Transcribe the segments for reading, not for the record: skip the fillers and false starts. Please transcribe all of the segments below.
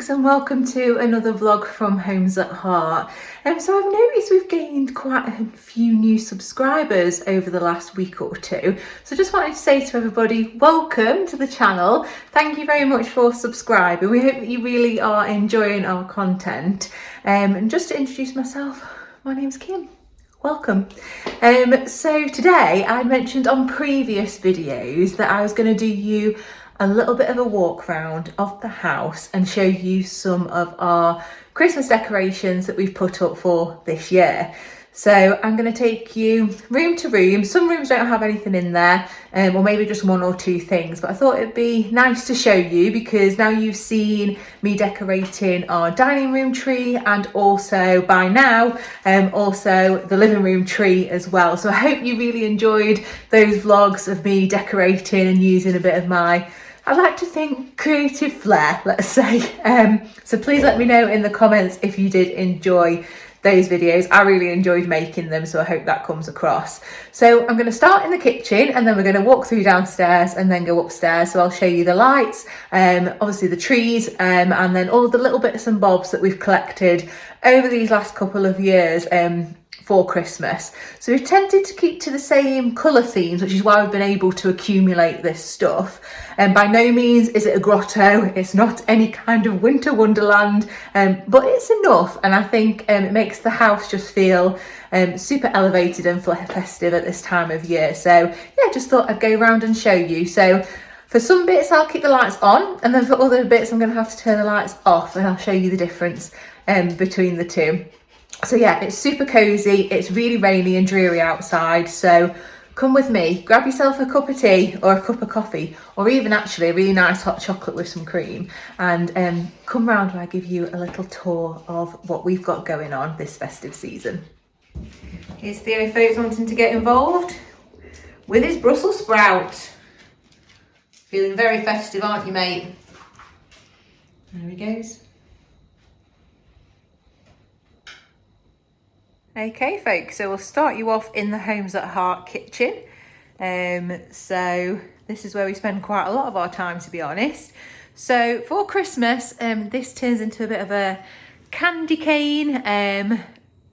folks, and welcome to another vlog from Homes at Heart. So I've noticed we've gained quite a few new subscribers over the last week or two. So just wanted to say to everybody, welcome to the channel. Thank you very much for subscribing. We hope that you really are enjoying our content. And just to introduce myself, my name's Kim. Welcome. So today I mentioned on previous videos that I was going to do you a little bit of a walk round of the house and show you some of our Christmas decorations that we've put up for this year. So I'm going to take you room to room. Some rooms don't have anything in there, or maybe just one or two things, but I thought it'd be nice to show you because now you've seen me decorating our dining room tree and also by now also the living room tree as well. So I hope you really enjoyed those vlogs of me decorating and using a bit of my, I like to think, creative flair, let's say. So please let me know in the comments if you did enjoy those videos. I really enjoyed making them, so I hope that comes across. So I'm going to start in the kitchen and then we're going to walk through downstairs and then go upstairs. So I'll show you the lights, obviously the trees, and then all of the little bits and bobs that we've collected over these last couple of years for Christmas. So we've tended to keep to the same colour themes, which is why we've been able to accumulate this stuff. And by no means is it a grotto, it's not any kind of winter wonderland, but it's enough, and I think it makes the house just feel super elevated and festive at this time of year. So yeah, just thought I'd go around and show you. So for some bits I'll keep the lights on, and then for other bits I'm going to have to turn the lights off, and I'll show you the difference between the two. So yeah, it's super cozy, it's really rainy and dreary outside, so come with me, grab yourself a cup of tea or a cup of coffee, or even actually a really nice hot chocolate with some cream, and come round where I give you a little tour of what we've got going on this festive season. Here's Theo folks wanting to get involved with his Brussels sprout. Feeling very festive, aren't you, mate? There he goes. Okay folks, so we'll start you off in the Homes at Heart kitchen. So this is where we spend quite a lot of our time, to be honest. So for Christmas, this turns into a bit of a candy cane,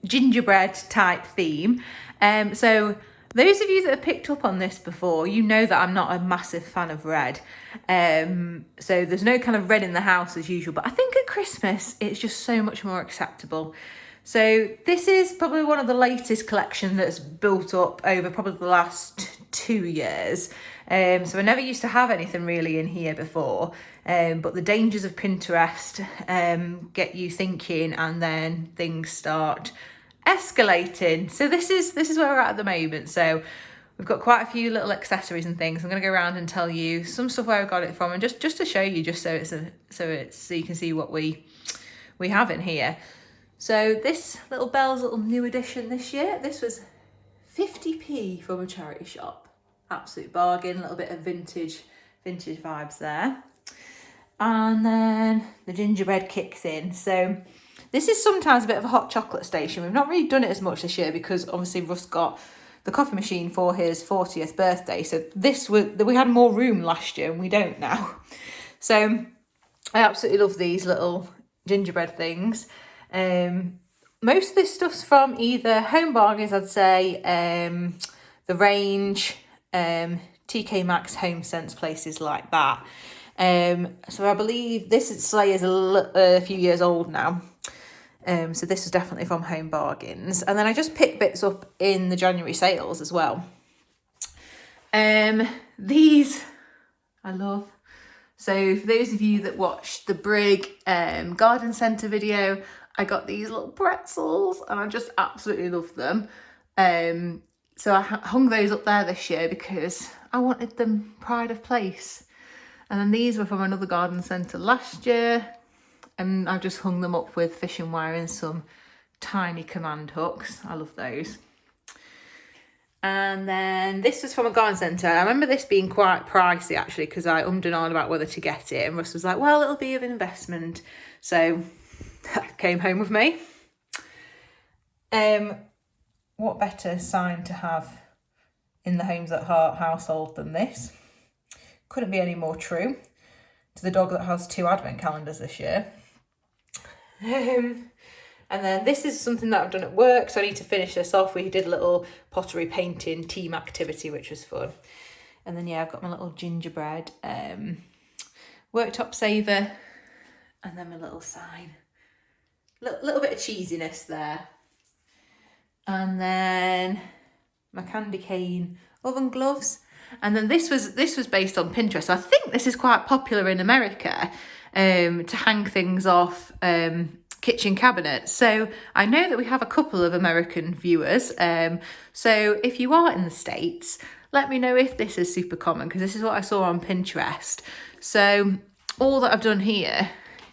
gingerbread type theme. So those of you that have picked up on this before, you know that I'm not a massive fan of red. So there's no kind of red in the house as usual, but I think at Christmas, it's just so much more acceptable. So this is probably one of the latest collection that's built up over probably the last 2 years. So I never used to have anything really in here before, but the dangers of Pinterest get you thinking, and then things start escalating. So this is where we're at the moment. So we've got quite a few little accessories and things. I'm going to go around and tell you some stuff where I got it from, and just to show you, just so you can see what we have in here. So this little Belle's little new addition this year, this was 50p from a charity shop. Absolute bargain, a little bit of vintage vibes there. And then the gingerbread kicks in. So this is sometimes a bit of a hot chocolate station. We've not really done it as much this year because obviously Russ got the coffee machine for his 40th birthday. So we had more room last year and we don't now. So I absolutely love these little gingerbread things. Most of this stuff's from either Home Bargains, I'd say, The Range, TK Maxx, Home Sense, places like that. So I believe this sleigh is a few years old now. So this is definitely from Home Bargains. And then I just picked bits up in the January sales as well. These I love. So for those of you that watched the Brig Garden Centre video, I got these little pretzels and I just absolutely love them. So I hung those up there this year because I wanted them pride of place. And then these were from another garden centre last year, and I've just hung them up with fishing wire and some tiny command hooks. I love those. And then this was from a garden centre. I remember this being quite pricey actually, because I ummed and ahed about whether to get it, and Russ was like, well, it'll be of investment. So that came home with me. What better sign to have in the Homes at Heart household than this? Couldn't be any more true to the dog that has 2 advent calendars this year. And then this is something that I've done at work, so I need to finish this off. We did a little pottery painting team activity, which was fun. And then, yeah, I've got my little gingerbread worktop saver, and then my little sign. Little bit of cheesiness there. And then my candy cane oven gloves. And then this was based on Pinterest. So I think this is quite popular in America, to hang things off kitchen cabinets. So I know that we have a couple of American viewers. So if you are in the States, let me know if this is super common, because this is what I saw on Pinterest. So all that I've done here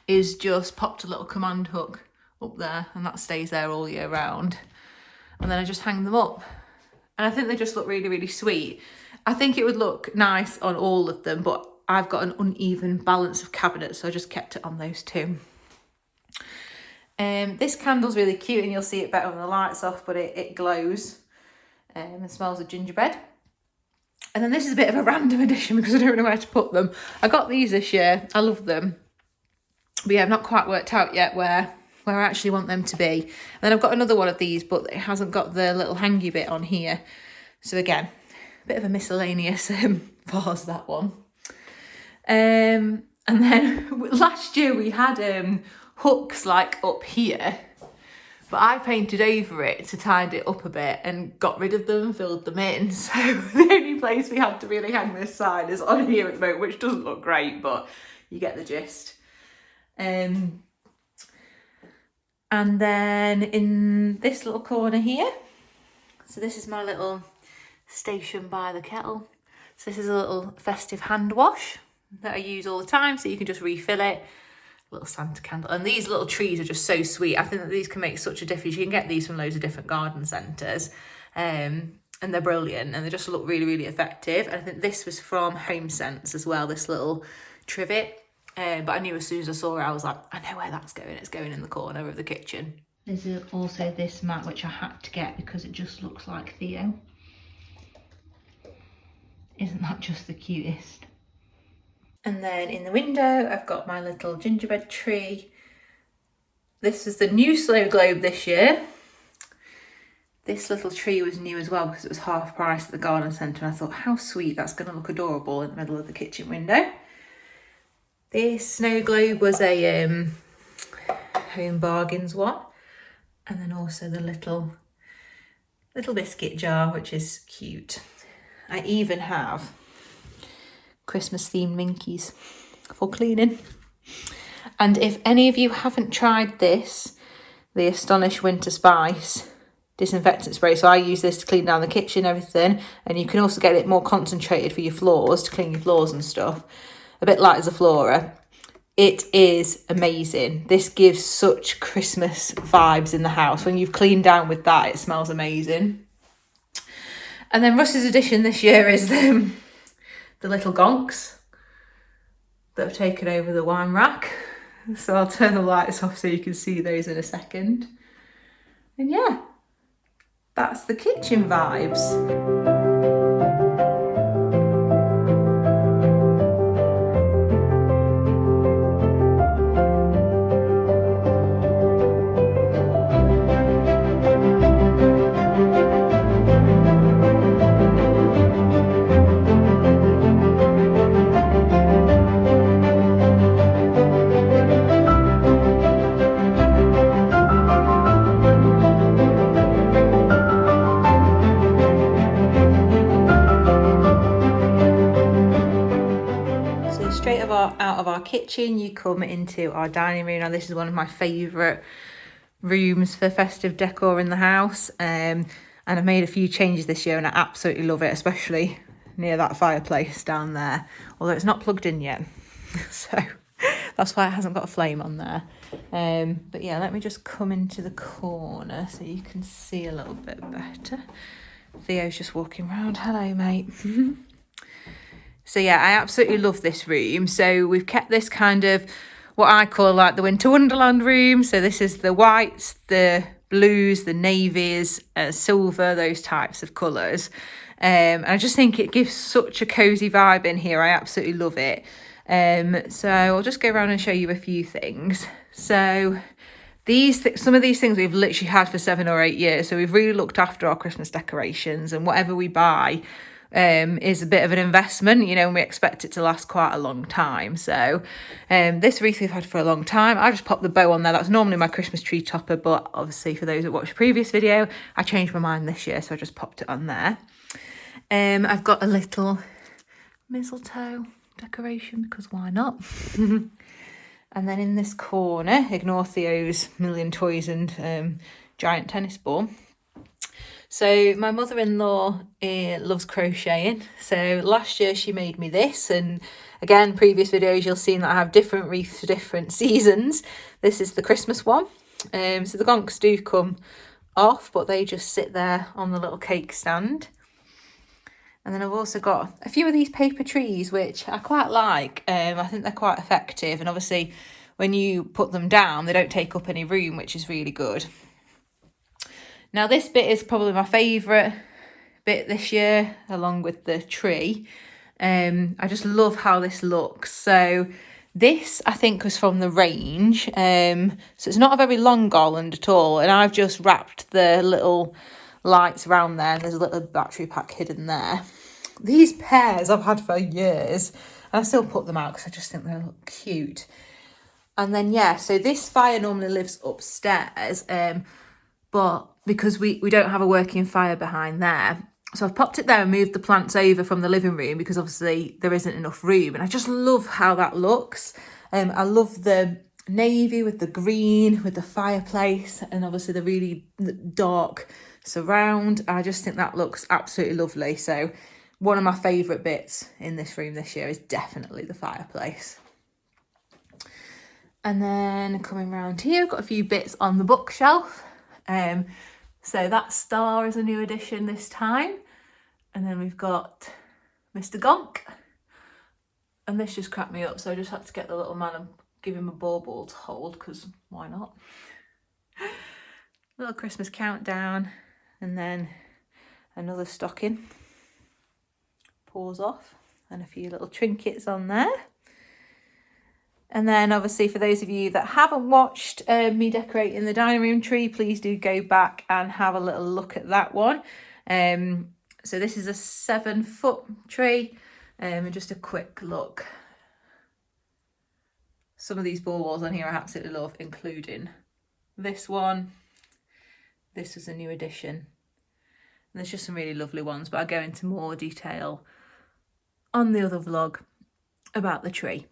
is just popped a little command hook up there, and that stays there all year round. And then I just hang them up. And I think they just look really, really sweet. I think it would look nice on all of them, but I've got an uneven balance of cabinets, so I just kept it on those two. This candle's really cute, and you'll see it better when the light's off, but it glows and smells of gingerbread. And then this is a bit of a random addition because I don't know where to put them. I got these this year. I love them. But yeah, I've not quite worked out yet where I actually want them to be. And then I've got another one of these, but it hasn't got the little hangy bit on here. So again, a bit of a miscellaneous vase, that one. And then last year we had hooks like up here, but I painted over it to tidy it up a bit and got rid of them and filled them in. So the only place we had to really hang this sign is on here at the moment, which doesn't look great, but you get the gist. And then in this little corner here, so this is my little station by the kettle. So this is a little festive hand wash that I use all the time, so you can just refill it. Little Santa candle. And these little trees are just so sweet. I think that these can make such a difference. You can get these from loads of different garden centres. And they're brilliant, and they just look really, really effective. And I think this was from Holmes as well, this little trivet. But I knew as soon as I saw it, I was like, I know where that's going. It's going in the corner of the kitchen. There's also this mat, which I had to get because it just looks like Theo. Isn't that just the cutest? And then in the window, I've got my little gingerbread tree. This is the new snow globe this year. This little tree was new as well because it was half price at the garden centre. And I thought, how sweet, that's going to look adorable in the middle of the kitchen window. This snow globe was a Home Bargains one. And then also the little biscuit jar, which is cute. I even have Christmas themed minkies for cleaning. And if any of you haven't tried this, the Astonish Winter Spice disinfectant spray, so I use this to clean down the kitchen, everything, and you can also get it more concentrated for your floors, to clean your floors and stuff, a bit like Zaflora. It is amazing. This gives such Christmas vibes in the house. When you've cleaned down with that, it smells amazing. And then Russ's addition this year is the little gonks that have taken over the wine rack. So I'll turn the lights off so you can see those in a second. And yeah, that's the kitchen vibes. Out of our kitchen, you come into our dining room. Now this is one of my favourite rooms for festive decor in the house, and I've made a few changes this year and I absolutely love it, especially near that fireplace down there, although it's not plugged in yet. So that's why it hasn't got a flame on there. But yeah, let me just come into the corner so you can see a little bit better. Theo's just walking around. Hello, mate. So yeah, I absolutely love this room. So we've kept this kind of what I call like the Winter Wonderland room. So this is the whites, the blues, the navies, silver, those types of colours. And I just think it gives such a cosy vibe in here. I absolutely love it. So I'll just go around and show you a few things. So Some of these things we've literally had for 7 or 8 years, so we've really looked after our Christmas decorations, and whatever we buy is a bit of an investment, you know, and we expect it to last quite a long time. So this wreath we've had for a long time. I just popped the bow on there. That's normally my Christmas tree topper, but obviously for those that watched the previous video, I changed my mind this year, so I just popped it on there. I've got a little mistletoe decoration because why not? And then in this corner, ignore Theo's million toys and giant tennis ball. So my mother-in-law loves crocheting. So last year she made me this, and again, previous videos you'll see that I have different wreaths for different seasons. This is the Christmas one. So the gonks do come off, but they just sit there on the little cake stand. And then I've also got a few of these paper trees, which I quite like. I think they're quite effective. And obviously, when you put them down, they don't take up any room, which is really good. Now, this bit is probably my favourite bit this year, along with the tree. I just love how this looks. So this, I think, was from the range. So it's not a very long garland at all. And I've just wrapped the little lights around there, and there's a little battery pack hidden there. These pears I've had for years, and I still put them out because I just think they look cute. And then yeah, so this fire normally lives upstairs, but because we don't have a working fire behind there, so I've popped it there and moved the plants over from the living room because obviously there isn't enough room, and I just love how that looks. I love the navy with the green with the fireplace, and obviously the really dark surround. I just think that looks absolutely lovely. So one of my favourite bits in this room this year is definitely the fireplace. And then coming round here, I've got a few bits on the bookshelf. So that star is a new addition this time. And then we've got Mr. Gonk. And this just cracked me up, so I just had to get the little man and give him a ball to hold, because why not? Little Christmas countdown, and then another stocking. Paws off, and a few little trinkets on there. And then obviously for those of you that haven't watched me decorating the dining room tree, please do go back and have a little look at that one. So this is a 7-foot tree, and just a quick look. Some of these ball walls on here I absolutely love, including this one. This was a new addition. And there's just some really lovely ones, but I'll go into more detail on the other vlog about the tree.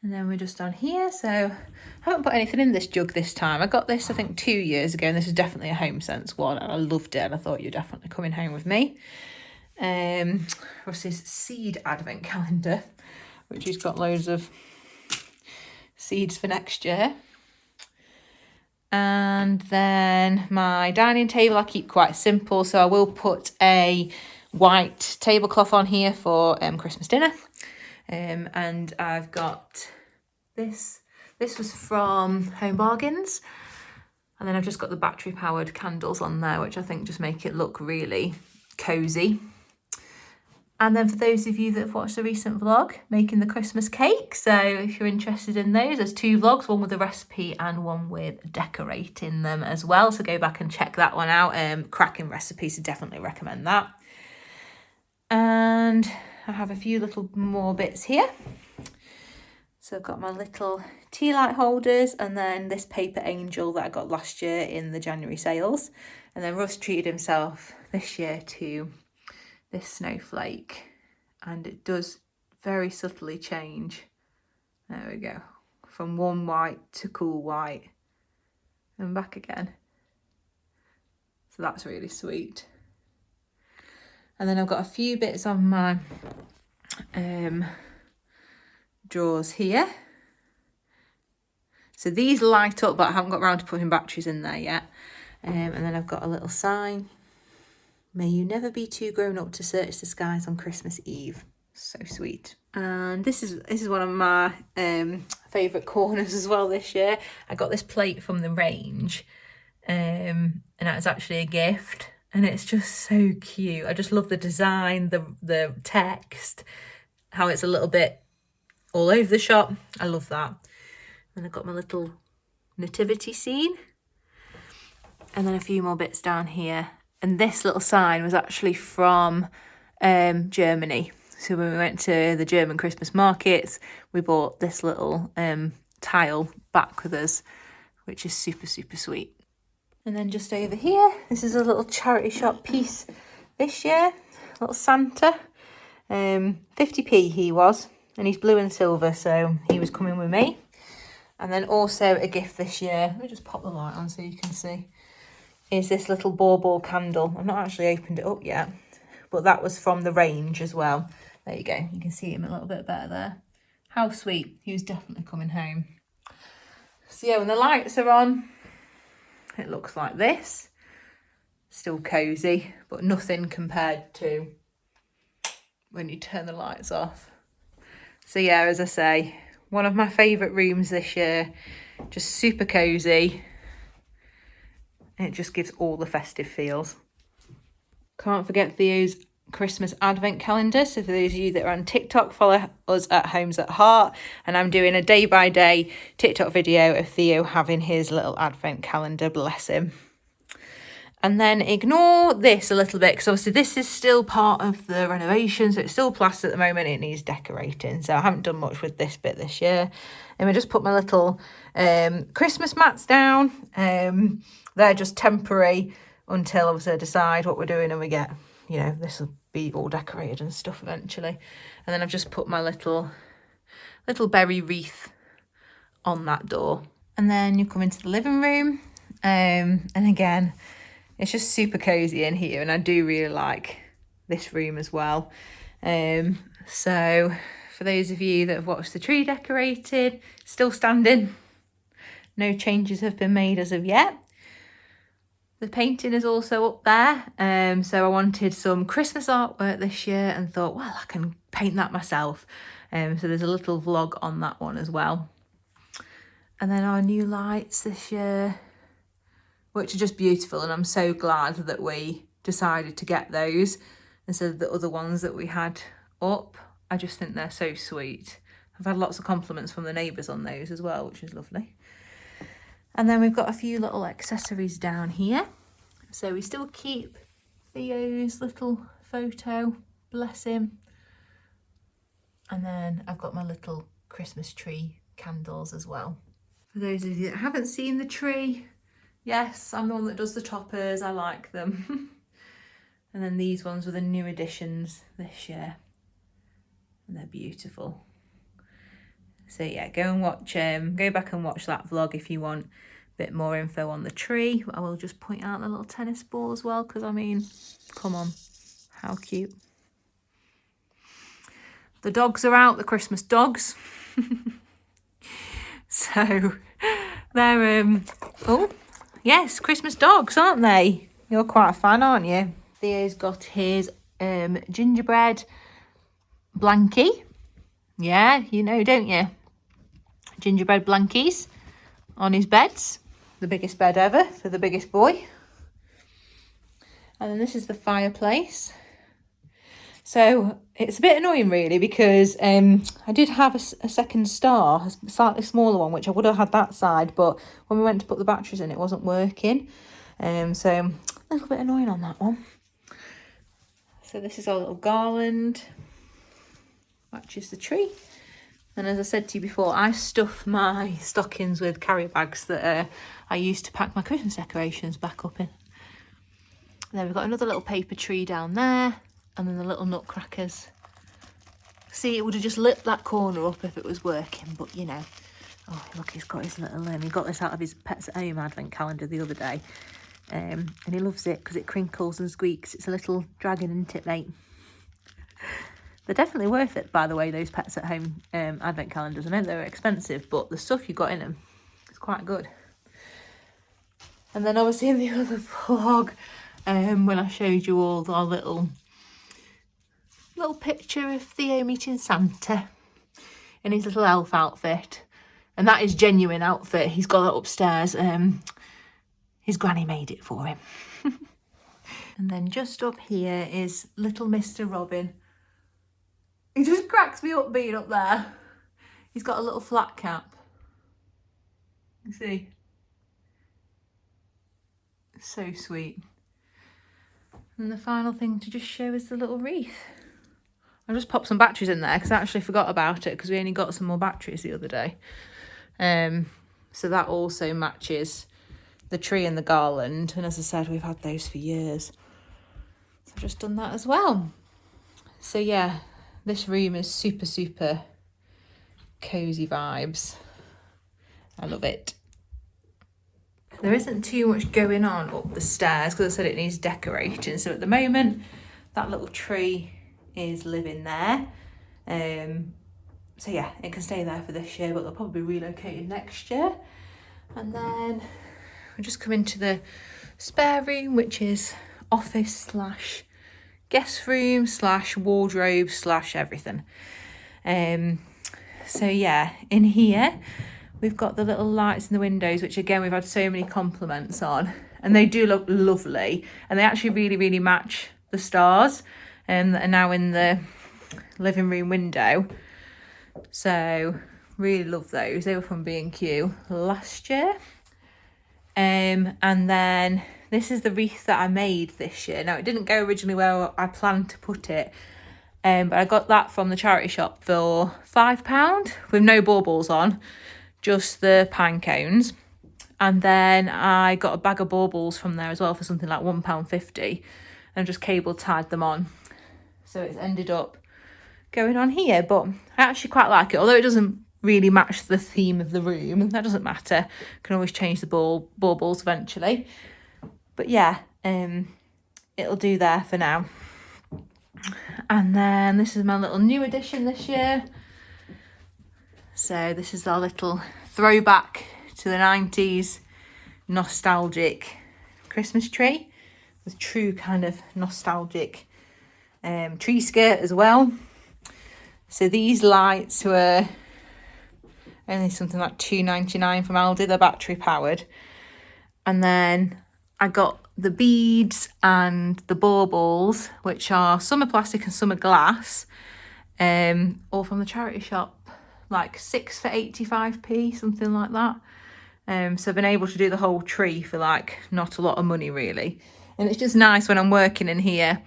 And then we're just on here, so I haven't put anything in this jug this time. I got this I think 2 years ago, and this is definitely a Home Sense one, and I loved it, and I thought you're definitely coming home with me. What's this seed advent calendar, which has got loads of seeds for next year. And then my dining table I keep quite simple, so I will put a white tablecloth on here for Christmas dinner. And I've got this was from Home Bargains, and then I've just got the battery powered candles on there, which I think just make it look really cozy. And then for those of you that have watched the recent vlog, making the Christmas cake, so if you're interested in those, there's 2 vlogs, one with a recipe and one with decorating them as well, so go back and check that one out. Cracking recipe, so definitely recommend that. And I have a few little more bits here. So I've got my little tea light holders, and then this paper angel that I got last year in the January sales. And then Russ treated himself this year to this snowflake, and it does very subtly change. There we go. From warm white to cool white and back again. So that's really sweet. And then I've got a few bits on my drawers here. So these light up, but I haven't got around to putting batteries in there yet. And then I've got a little sign. May you never be too grown up to search the skies on Christmas Eve. So sweet. And this is one of my favourite corners as well this year. I got this plate from the range, and that's actually a gift. And it's just so cute. I just love the design, the text, how it's a little bit all over the shop. I love that. And I've got my little nativity scene. And then a few more bits down here. And this little sign was actually from Germany. So when we went to the German Christmas markets, we bought this little tile back with us, which is super, super sweet. And then just over here, this is a little charity shop piece this year. Little Santa. 50p he was, and he's blue and silver, so he was coming with me. And then also a gift this year, let me just pop the light on so you can see, is this little bauble candle. I've not actually opened it up yet, but that was from the range as well. There you go, you can see him a little bit better there. How sweet, he was definitely coming home. So yeah, when the lights are on, it looks like this. Still cosy, but nothing compared to when you turn the lights off. So yeah, as I say, one of my favourite rooms this year, just super cosy. It just gives all the festive feels. Can't forget Theo's Christmas advent calendar. So for those of you that are on TikTok, follow us at Holmes at Heart. And I'm doing a day-by-day TikTok video of Theo having his little advent calendar, bless him. And then ignore this a little bit, because obviously this is still part of the renovation, so it's still plastered at the moment. It needs decorating, so I haven't done much with this bit this year. And I just put my little Christmas mats down. They're just temporary until obviously I decide what we're doing and we get, you know, this will be all decorated and stuff eventually. And then I've just put my little berry wreath on that door. And then you come into the living room, and again, it's just super cosy in here, and I do really like this room as well. So for those of you that have watched the tree decorated, still standing. No changes have been made as of yet. The painting is also up there. So I wanted some Christmas artwork this year and thought, well, I can paint that myself. So there's a little vlog on that one as well. And then our new lights this year, which are just beautiful, and I'm so glad that we decided to get those instead of the other ones that we had up. I just think they're so sweet. I've had lots of compliments from the neighbours on those as well, which is lovely. And then we've got a few little accessories down here. So we still keep Theo's little photo, bless him. And then I've got my little Christmas tree candles as well. For those of you that haven't seen the tree, yes, I'm the one that does the toppers. I like them. And then these ones were the new additions this year. And they're beautiful. So yeah, go back and watch that vlog if you want a bit more info on the tree. I will just point out the little tennis ball as well, because I mean, come on, how cute. The dogs are out, the Christmas dogs. So they're, oh, yes, Christmas dogs, aren't they? You're quite a fan, aren't you? Theo's got his gingerbread blankie. Yeah, you know, don't you? Gingerbread blankies on his beds. The biggest bed ever for the biggest boy. And then this is the fireplace. So it's a bit annoying really, because I did have a second star, a slightly smaller one, which I would have had that side, but when we went to put the batteries in, it wasn't working. So a little bit annoying on that one. So this is our little garland, matches the tree. And as I said to you before, I stuff my stockings with carrier bags that I used to pack my Christmas decorations back up in. Then we've got another little paper tree down there, and then the little nutcrackers. See, it would have just lit that corner up if it was working, but you know. Oh, look, he's got his little, he got this out of his Pets at Home advent calendar the other day. And he loves it because it crinkles and squeaks. It's a little dragon, isn't it, mate? They're definitely worth it, by the way, those Pets at Home advent calendars. I know they're expensive, but the stuff you got in them is quite good. And then obviously in the other vlog, when I showed you all our little picture of Theo meeting Santa in his little elf outfit. And that is genuine outfit. He's got that upstairs. His granny made it for him. And then just up here is little Mr. Robin. He just cracks me up being up there. He's got a little flat cap. You see? So sweet. And the final thing to just show is the little wreath. I just popped some batteries in there because I actually forgot about it because we only got some more batteries the other day. So that also matches the tree and the garland. And as I said, we've had those for years. So I've just done that as well. So yeah, this room is super, super cosy vibes. I love it. There isn't too much going on up the stairs because I said it needs decorating. So at the moment, that little tree is living there. So yeah, it can stay there for this year, but they'll probably be relocated next year. And then we just come into the spare room, which is office slash guest room slash wardrobe slash everything. So yeah, in here we've got the little lights in the windows, which again we've had so many compliments on, and they do look lovely, and they actually really, really match the stars that are now in the living room window. So really love those. They were from B&Q last year. And then this is the wreath that I made this year. Now it didn't go originally where I planned to put it, but I got that from the charity shop for £5 with no baubles on, just the pine cones. And then I got a bag of baubles from there as well for something like £1.50 and just cable tied them on. So it's ended up going on here, but I actually quite like it, although it doesn't really match the theme of the room. That doesn't matter, can always change the baubles eventually. But yeah, it'll do there for now. And then this is my little new addition this year. So this is our little throwback to the 90s nostalgic Christmas tree with true kind of nostalgic tree skirt as well. So these lights were only something like £2.99 from Aldi. They're battery powered. And then I got the beads and the baubles, which are some are plastic and some are glass, all from the charity shop, like 6 for 85p, something like that. So I've been able to do the whole tree for like not a lot of money really. And it's just nice when I'm working in here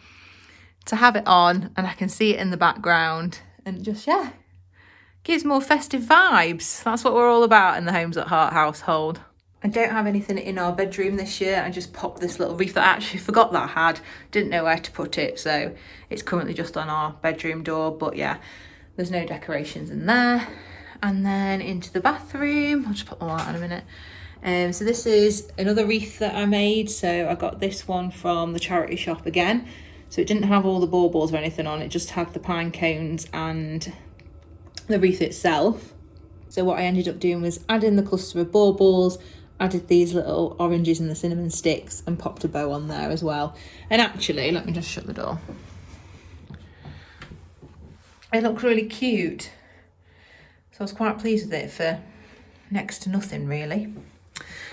to have it on and I can see it in the background and just, yeah, gives more festive vibes. That's what we're all about in the Homes at Heart household. I don't have anything in our bedroom this year. I just popped this little wreath that I actually forgot that I had. Didn't know where to put it, so it's currently just on our bedroom door. But yeah, there's no decorations in there. And then into the bathroom. I'll just put the light on a minute. So this is another wreath that I made. So I got this one from the charity shop again. So it didn't have all the baubles or anything on. It just had the pine cones and the wreath itself. So what I ended up doing was add in the cluster of baubles, added these little oranges and the cinnamon sticks and popped a bow on there as well. And actually, let me just shut the door. It looked really cute. So I was quite pleased with it for next to nothing really.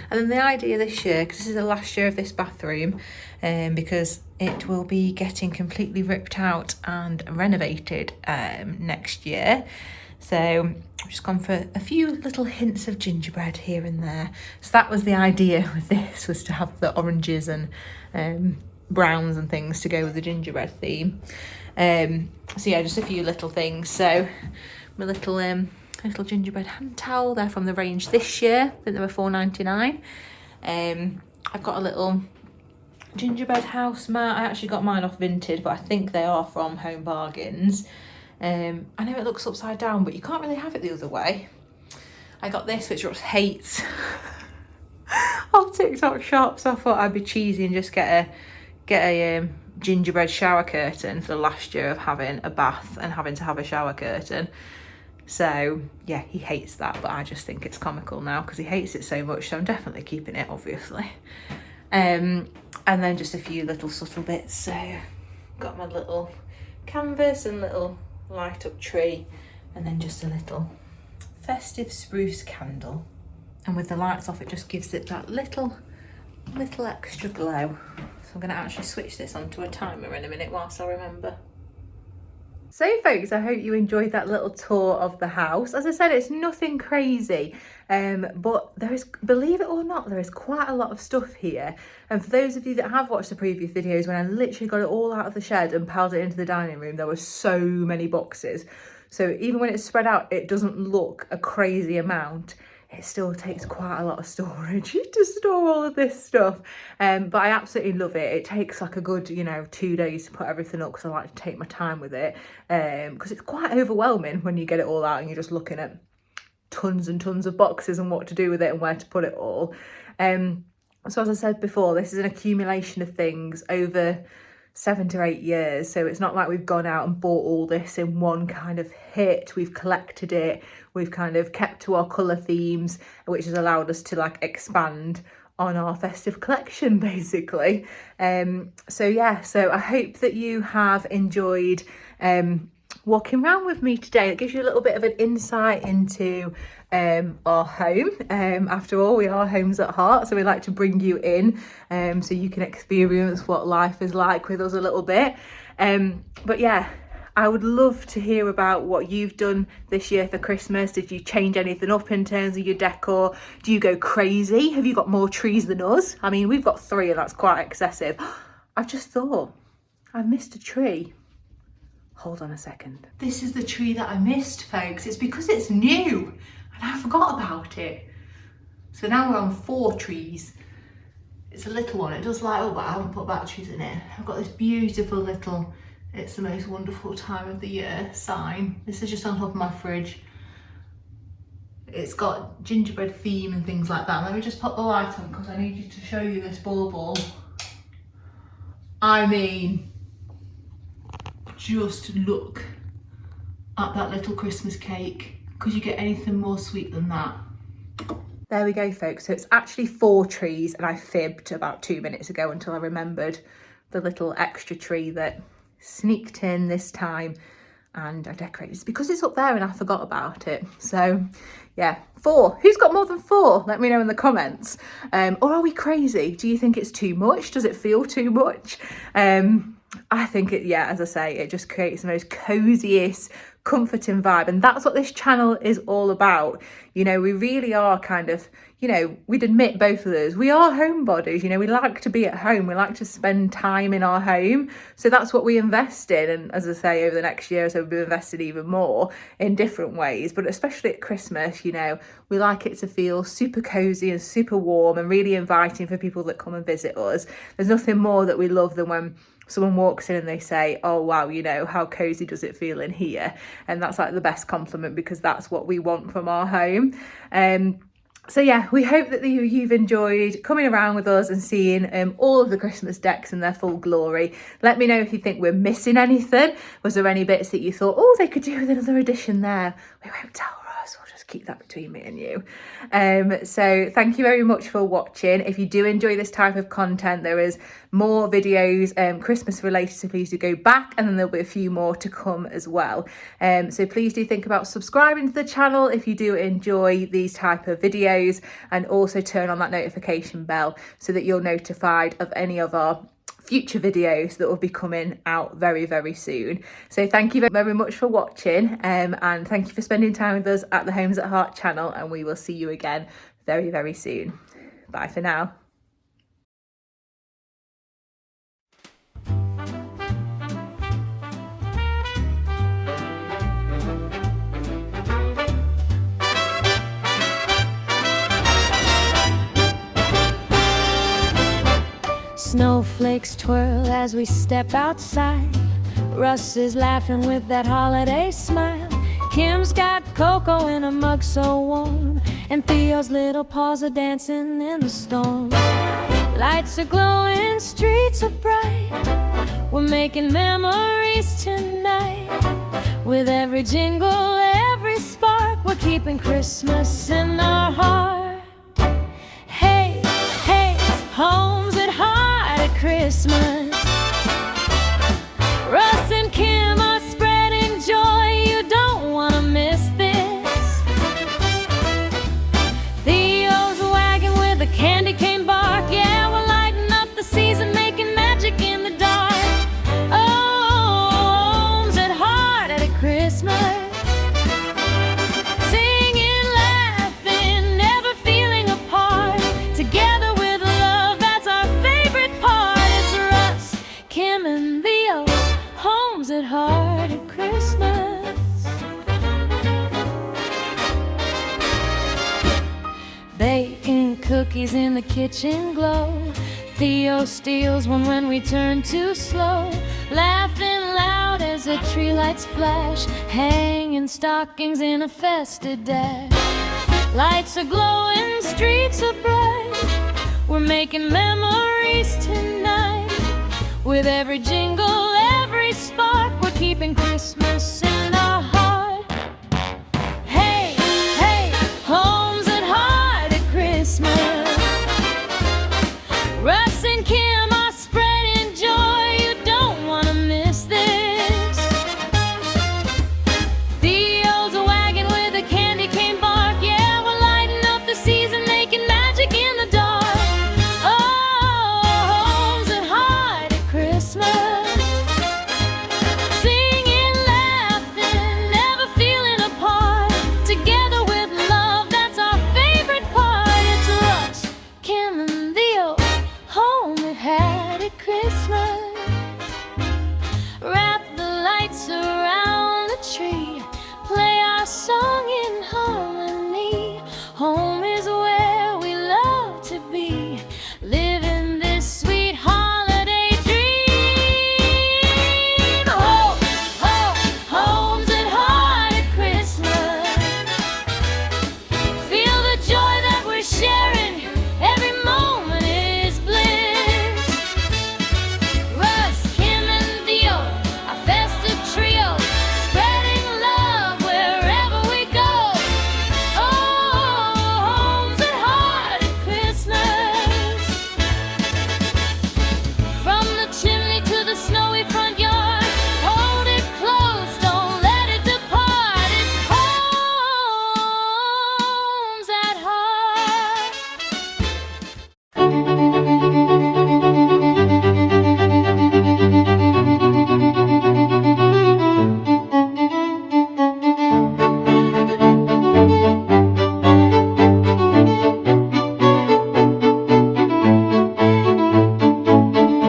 And then the idea this year, because this is the last year of this bathroom, because it will be getting completely ripped out and renovated next year. So I've just gone for a few little hints of gingerbread here and there. So that was the idea with this, was to have the oranges and browns and things to go with the gingerbread theme. So yeah, just a few little things. So my little gingerbread hand towel, they're from the range this year. I think they were £4.99. I've got a little gingerbread house mat. I actually got mine off Vinted, but I think they are from Home Bargains. I know it looks upside down, but you can't really have it the other way. I got this, which Ross hates, on TikTok shop, so I thought I'd be cheesy and just get a gingerbread shower curtain for the last year of having a bath and having to have a shower curtain. So yeah, he hates that, but I just think it's comical now because he hates it so much, so I'm definitely keeping it, obviously. And then just a few little subtle bits. So got my little canvas and little light up tree, and then just a little festive spruce candle. And with the lights off, it just gives it that little extra glow. So I'm going to actually switch this onto a timer in a minute whilst I remember. So folks, I hope you enjoyed that little tour of the house. As I said, it's nothing crazy, but there is, believe it or not, there is quite a lot of stuff here. And for those of you that have watched the previous videos, when I literally got it all out of the shed and piled it into the dining room, there were so many boxes. So even when it's spread out, it doesn't look a crazy amount. It still takes quite a lot of storage to store all of this stuff. But I absolutely love it. It takes like a good, 2 days to put everything up because I like to take my time with it. Because it's quite overwhelming when you get it all out and you're just looking at tons and tons of boxes and what to do with it and where to put it all. So as I said before, this is an accumulation of things over 7 to 8 years, so it's not like we've gone out and bought all this in one kind of hit. We've collected it, we've kind of kept to our colour themes, which has allowed us to like expand on our festive collection basically. So I hope that you have enjoyed walking around with me today. It gives you a little bit of an insight into our home. After all, we are homes at heart, so we like to bring you in so you can experience what life is like with us a little bit. But yeah, I would love to hear about what you've done this year for Christmas. Did you change anything up in terms of your decor? Do you go crazy? Have you got more trees than us? I mean, we've got 3 and that's quite excessive. I've just thought I've missed a tree. Hold on a second. This is the tree that I missed, folks. It's because it's new and I forgot about it. So now we're on 4 trees. It's a little one. It does light up, but I haven't put batteries in it. I've got this beautiful little "It's the most wonderful time of the year" sign. This is just on top of my fridge. It's got gingerbread theme and things like that. Let me just pop the light on because I need you to show you this bauble. I mean, just look at that little Christmas cake. Could you get anything more sweet than that? There we go, folks. So it's actually 4 trees and I fibbed about 2 minutes ago until I remembered the little extra tree that sneaked in this time and I decorated. It's because it's up there and I forgot about it. So yeah, 4. Who's got more than 4? Let me know in the comments. Or are we crazy? Do you think it's too much? Does it feel too much? I think as I say, it just creates the most coziest, comforting vibe, and that's what this channel is all about. We really are kind of, we'd admit, both of us, we are homebodies. We like to be at home, we like to spend time in our home, so that's what we invest in. And as I say, over the next year or so, we'll be invested even more in different ways, but especially at Christmas, we like it to feel super cozy and super warm and really inviting for people that come and visit us. There's nothing more that we love than when someone walks in and they say, "Oh wow, how cozy does it feel in here?" And that's like the best compliment, because that's what we want from our home. So yeah, we hope that you've enjoyed coming around with us and seeing all of the Christmas decks in their full glory. Let me know if you think we're missing anything. Was there any bits that you thought, oh, they could do with another addition there? We won't tell Ross, we'll just keep that between me and you. So thank you very much for watching. If you do enjoy this type of content, there is more videos Christmas related, so please do go back, and then there'll be a few more to come as well. So please do think about subscribing to the channel if you do enjoy these type of videos, and also turn on that notification bell so that you're notified of any of our future videos that will be coming out very, very soon. So thank you very much for watching, and thank you for spending time with us at the Homes at Heart channel, and we will see you again very, very soon. Bye for now. Snowflakes twirl as we step outside. Russ is laughing with that holiday smile. Kim's got cocoa in a mug so warm, and Theo's little paws are dancing in the storm. Lights are glowing, streets are bright. We're making memories tonight. With every jingle, every spark, we're keeping Christmas in our heart. Hey, hey, Holmes at Heart at Christmas. Russ and Kim are spreading joy, you don't want to miss this. Theo's wagging with a candy cane bark. Yeah, we're lighting up the season, making magic in the dark. Oh, Holmes at Heart cookies in the kitchen glow. Theo steals one when we turn too slow, laughing loud as the tree lights flash, hanging stockings in a festive dash. Lights are glowing, streets are bright, we're making memories tonight. With every jingle, every spark, we're keeping Christmas safe.